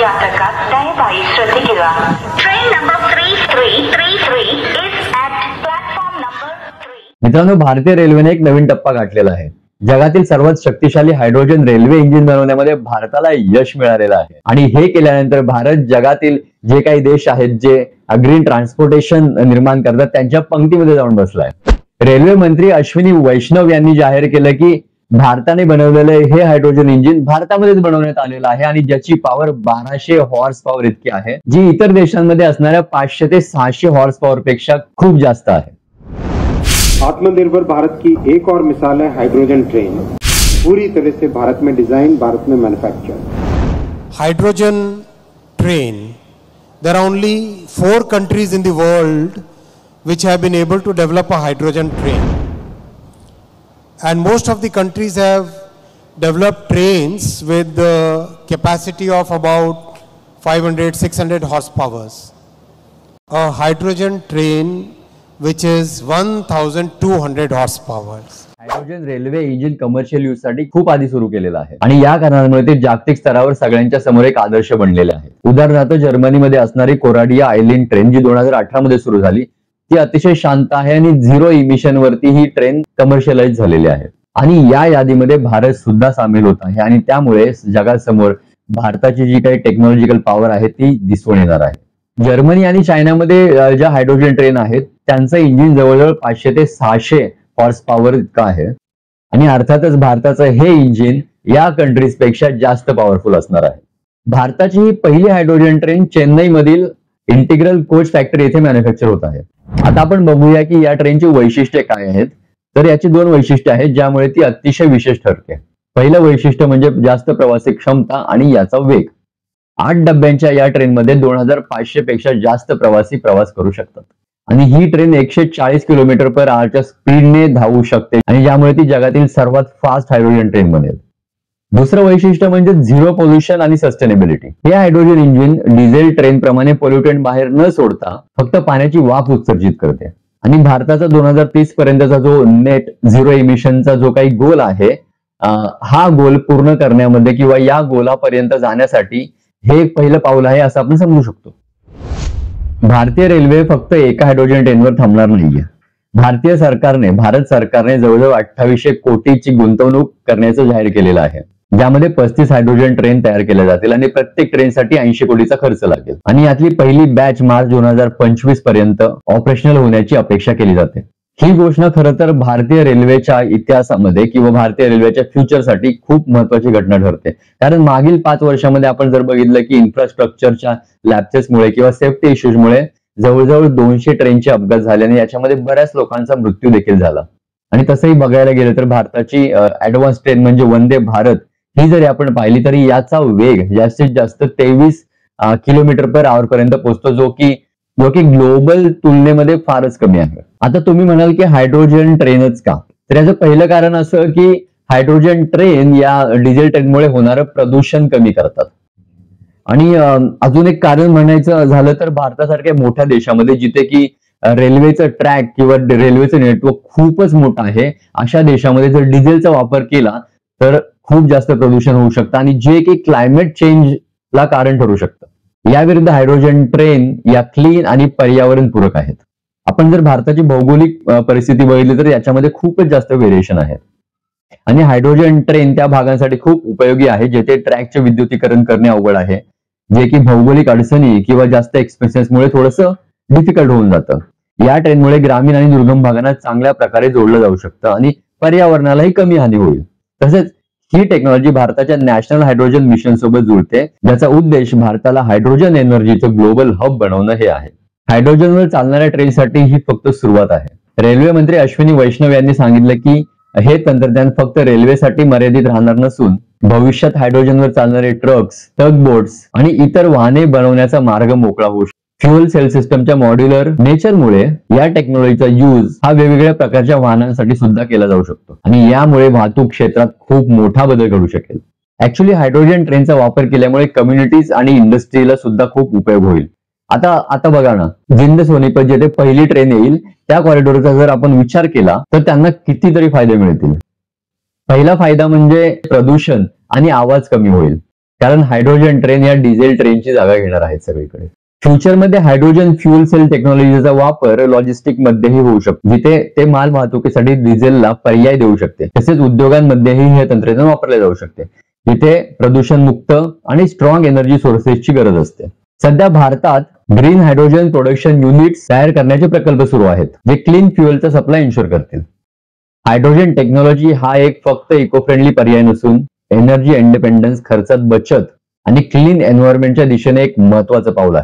യാത്രക്കാർ ദയവായി ശ്രദ്ധിക്കുക. Train number 3333 is at platform number 3. मित्रांनो, भारतीय रेल्वेने एक नवीन टप्पा गाठलेला आहे. जगातील सर्वात शक्तिशाली हायड्रोजन रेल्वे इंजिन बनवण्यामध्ये भारताला यश मिळालेलं आहे. आणि हे केल्यानंतर भारत जगातील जे काही देश आहेत जे ग्रीन ट्रान्सपोर्टेशन निर्माण करतात त्यांच्या पंक्तीमध्ये जाऊन बसलाय. रेल्वे मंत्री अश्विनी वैष्णव यांनी जाहीर केलं की भारताने बनवलेले हे हायड्रोजन इंजिन भारतामध्येच बनवण्यात आलेलं आहे आणि ज्याची पॉवर 1200 हॉर्स पॉवर इतकी आहे, जी इतर देशांमध्ये असणाऱ्या 500 ते 600 हॉर्स पॉवर पेक्षा खूप जास्त आहे. आत्मनिर्भर भारत की एक और मिसाल है हाइड्रोजन ट्रेन. पूरी तरह से भारत में डिजाइन, भारत में manufacture. Hydrogen train, there are only 4 countries in the world which have been able to develop a hydrogen train, and most of the countries have developed trains with the capacity of about 500-600 horsepower. A hydrogen train which is 1200 horsepower. Hydrogen railway engine commercial use साठी खूप आधी सुरू केलेलं आहे आणि या कारणामुळे ते जागतिक स्तरावर सगळ्यांच्या समोर एक आदर्श बनलेले आहे. उदाहरणार्थ जर्मनीमध्ये असणारी कोराडिया आयलिंग ट्रेन जी 2018 मध्ये सुरू झाली, ती अतिशय शांत आहे आणि 0 इमिशन वरती ही ट्रेन कमर्शियलाइज झालेली आहे. आणि या यादीमध्ये भारत सुद्धा सामील होत आहे आणि त्यामुळे जगासमोर भारताची जी काही टेक्नॉलॉजिकल पॉवर आहे ती दिसून येणार आहे. जर्मनी आणि चायनामध्ये ज्या हायड्रोजन ट्रेन आहेत त्यांचं इंजिन जवळजवळ 500 ते 600 हॉर्स पॉवर इतकं आहे आणि अर्थातच भारताचं हे इंजिन या कंट्रीज पेक्षा जास्त पॉवरफुल असणार आहे. भारताची ही पहिली हायड्रोजन ट्रेन चेन्नई मधील इंटिग्रल कोच फॅक्टरी येथे मॅन्युफॅक्चर होत आहे. आता आपण बघूया की या ट्रेनची वैशिष्ट्ये काय आहेत. तर याची 2 वैशिष्ट्ये आहेत ज्यामुळे ती अतिशय विशेष ठरते. पहिलं वैशिष्ट्य म्हणजे जास्त प्रवासी क्षमता आणि याचा वेग. 8 डब्यांच्या या ट्रेनमध्ये 2500 पेक्षा जास्त प्रवासी प्रवास करू शकतात आणि ही ट्रेन 140 km/h च्या स्पीडने धावू शकते आणि ज्यामुळे ती जगातील सर्वात फास्ट हायड्रोजन ट्रेन बनेल. दुसरं वैशिष्ट्य म्हणजे 0 पोल्युशन आणि सस्टेनेबिलिटी. हे हायड्रोजन इंजिन डिझेल ट्रेन प्रमाणे पोल्युटंट बाहेर न सोडता फक्त पाण्याची वाफ उत्सर्जित करते आणि भारताचा 2030 पर्यंतचा जो नेट 0 इमिशनचा जो काही गोल आहे, हा गोल पूर्ण करण्यामध्ये किंवा या गोलापर्यंत जाण्यासाठी हे एक पहिलं पाऊल आहे असं आपण समजू शकतो. भारतीय रेल्वे फक्त एका हायड्रोजन ट्रेनवर थांबणार नाहीये. भारत सरकारने जवळजवळ 2800 कोटीची गुंतवणूक करण्याचं जाहीर केलेलं आहे, ज्यामध्ये 35 हायड्रोजन ट्रेन तयार केल्या जातील आणि प्रत्येक ट्रेनसाठी 80 कोटीचा खर्च लागेल आणि यातली पहिली बॅच मार्च 2025 पर्यंत ऑपरेशनल होण्याची अपेक्षा केली जाते. ही घोषणा खरं तर भारतीय रेल्वेच्या इतिहासामध्ये किंवा भारतीय रेल्वेच्या फ्युचरसाठी खूप महत्वाची घटना ठरते. कारण मागील 5 वर्षामध्ये आपण जर बघितलं की इन्फ्रास्ट्रक्चरच्या लॅप्सेसमुळे किंवा सेफ्टी इश्यूजमुळे जवळजवळ 200 ट्रेनचे अपघात झाले आणि याच्यामध्ये बऱ्याच लोकांचा मृत्यू देखील झाला. आणि तसंही बघायला गेलं तर भारताची ऍडव्हान्स ट्रेन म्हणजे वंदे भारत ही जरी आपण पाहिली तरी याचा वेग जास्तीत जास्त 23 km/h पर्यंत पोहोचतो, जो की ग्लोबल तुलनेमध्ये फारच कमी आहे. आता तुम्ही म्हणाल की हायड्रोजन ट्रेनच का? तर याचं पहिलं कारण असं की हायड्रोजन ट्रेन या डिझेल ट्रेनमुळे होणारं प्रदूषण कमी करतात. आणि अजून एक कारण म्हणायचं झालं तर भारतासारख्या मोठ्या देशामध्ये जिथे की रेल्वेचं ट्रॅक किंवा रेल्वेचं नेटवर्क खूपच मोठं आहे, अशा देशामध्ये जर डिझेलचा वापर केला तर खूप जास्त प्रदूषण होऊ शकतं आणि जे की क्लायमेट चेंजला कारण ठरू शकतं. याविरुद्ध हायड्रोजन ट्रेन या क्लीन आणि पर्यावरणपूरक आहेत. आपण जर भारताची भौगोलिक परिस्थिती बघितली तर याच्यामध्ये खूपच जास्त व्हेरिएशन आहेत आणि हायड्रोजन ट्रेन त्या भागांसाठी खूप उपयोगी आहे जेथे ट्रॅकचे विद्युतीकरण करणे अवघड आहे, जे की भौगोलिक अडचणी किंवा जास्त एक्सपेन्सेसमुळे थोडंसं डिफिकल्ट होऊन जातं. या ट्रेनमुळे ग्रामीण आणि दुर्गम भागांना चांगल्या प्रकारे जोडलं जाऊ शकतं आणि पर्यावरणालाही कमी हानी होईल. तसेच ही टेक्नॉलॉजी भारताच्या नॅशनल हायड्रोजन मिशन सोबत जुळते, ज्याचा उद्देश भारताला हायड्रोजन एनर्जीचं ग्लोबल हब बनवणं हे आहे. हायड्रोजनवर चालणाऱ्या ट्रेनसाठी ही फक्त सुरुवात आहे. रेल्वे मंत्री अश्विनी वैष्णव यांनी सांगितलं की हे तंत्रज्ञान फक्त रेल्वेसाठी मर्यादित राहणार नसून भविष्यात हायड्रोजनवर चालणारे ट्रक्स, टगबोट्स आणि इतर वाहने बनवण्याचा मार्ग मोकळा होऊ शकतो. फ्युएल सेल सिस्टमच्या मॉड्युलर नेचरमुळे या टेक्नॉलॉजीचा यूज हा वेगवेगळ्या प्रकारच्या वाहनांसाठी सुद्धा केला जाऊ शकतो आणि यामुळे वाहतूक क्षेत्रात खूप मोठा बदल घडू शकेल. ऍक्च्युली हायड्रोजन ट्रेनचा वापर केल्यामुळे कम्युनिटीज आणि इंडस्ट्रीला सुद्धा खूप उपयोग होईल. आता बघा ना, जिंद सोनीपत जिथे पहिली ट्रेन येईल त्या कॉरिडॉरचा जर आपण विचार केला तर त्यांना कितीतरी फायदे मिळतील. पहिला फायदा म्हणजे प्रदूषण आणि आवाज कमी होईल. कारण हायड्रोजन ट्रेन या डिझेल ट्रेनची जागा घेणार आहेत सगळीकडे. फ्युचरमध्ये हायड्रोजन फ्युल सेल टेक्नॉलॉजीचा वापर लॉजिस्टिक मध्येही होऊ शकतो, जिथे ते माल वाहतुकीसाठी डिझेलला पर्याय देऊ शकते. तसेच उद्योगांमध्येही हे तंत्रज्ञान वापरले जाऊ शकते, जिथे प्रदूषण मुक्त आणि स्ट्रॉंग एनर्जी सोर्सेसची गरज असते. सध्या भारतात ग्रीन हायड्रोजन प्रोडक्शन युनिट्स तयार करण्याचे प्रकल्प सुरू आहेत, जे क्लीन फ्युएलचा सप्लाय इन्शुअर करतील. हायड्रोजन टेक्नॉलॉजी हा एक फक्त इको फ्रेंडली पर्याय नसून एनर्जी इंडिपेंडन्स, खर्चात बचत आणि क्लीन एन्व्हायरमेंटच्या दिशेने एक महत्वाचं पाऊल आहे.